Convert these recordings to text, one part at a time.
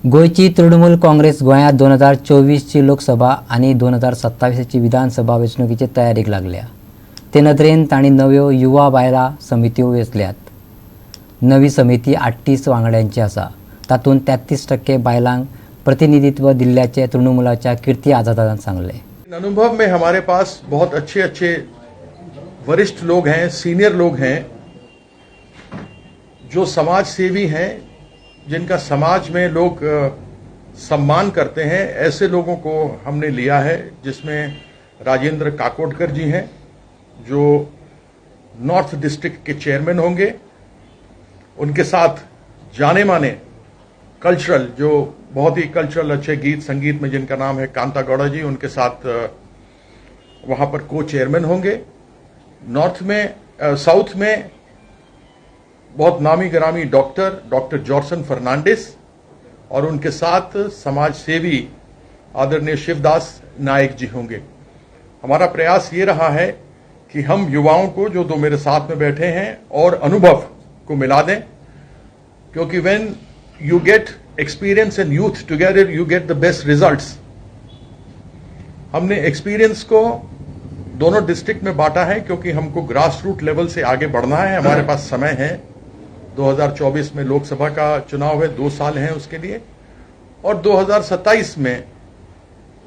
गोयची तृणमूल काँग्रेस गोंयांत 2024ची लोकसभा आणि 2027ची विधानसभा वेंचणुकीचे तयारीक लागल्या। ते नदरेन तांणी नव्यो युवा बायलां समित्यो वेंचल्यात। नवी समिती 38 वांगड्यांची आसा। तातूंत 33% बायलांक प्रतिनिधित्व दिल्ल्याचे तृणमूलाच्या कीर्ती आझादान सांगले। अनुभव में हमारे पास बहुत अच्छे वरिष्ठ लोग हैं, सीनियर लोग हैं, जो समाज सेवी हैं, जिनका समाज में लोग सम्मान करते हैं। ऐसे लोगों को हमने लिया है, जिसमें राजेंद्र काकोडकर जी हैं, जो नॉर्थ डिस्ट्रिक्ट के चेयरमैन होंगे। उनके साथ जाने माने कल्चरल, जो बहुत ही कल्चरल अच्छे गीत संगीत में जिनका नाम है कांता गौड़ा जी, उनके साथ वहां पर को चेयरमैन होंगे। साउथ में बहुत नामी गिरामी डॉक्टर जॉर्सन फर्नांडिस और उनके साथ समाज सेवी आदरणीय शिवदास नायक जी होंगे। हमारा प्रयास ये रहा है कि हम युवाओं को, जो दो मेरे साथ में बैठे हैं, और अनुभव को मिला दें, क्योंकि when you get experience and youth together you get the best results. हमने एक्सपीरियंस को दोनों डिस्ट्रिक्ट में बांटा है, क्योंकि हमको ग्रास रूट लेवल से आगे बढ़ना है। हमारे पास समय है, 2024 में लोकसभा का चुनाव है, 2 साल हैं उसके लिए, और 2027 में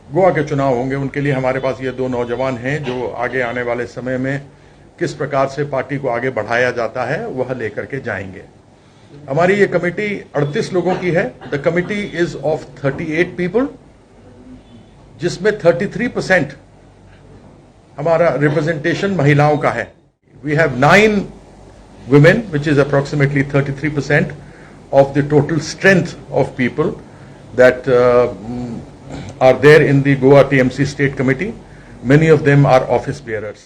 गोवा के चुनाव होंगे। उनके लिए हमारे पास ये 2 नौजवान हैं, जो आगे आने वाले समय में किस प्रकार से पार्टी को आगे बढ़ाया जाता है वह लेकर के जाएंगे। हमारी ये कमेटी 38 लोगों की है। The committee is of 38 people, जिसमें 33% हमारा रिप्रेजेंटेशन महिलाओं का है। We have 9 women, which is approximately 33% of the total strength of people that are there in the Goa TMC State Committee. Many of them are office bearers.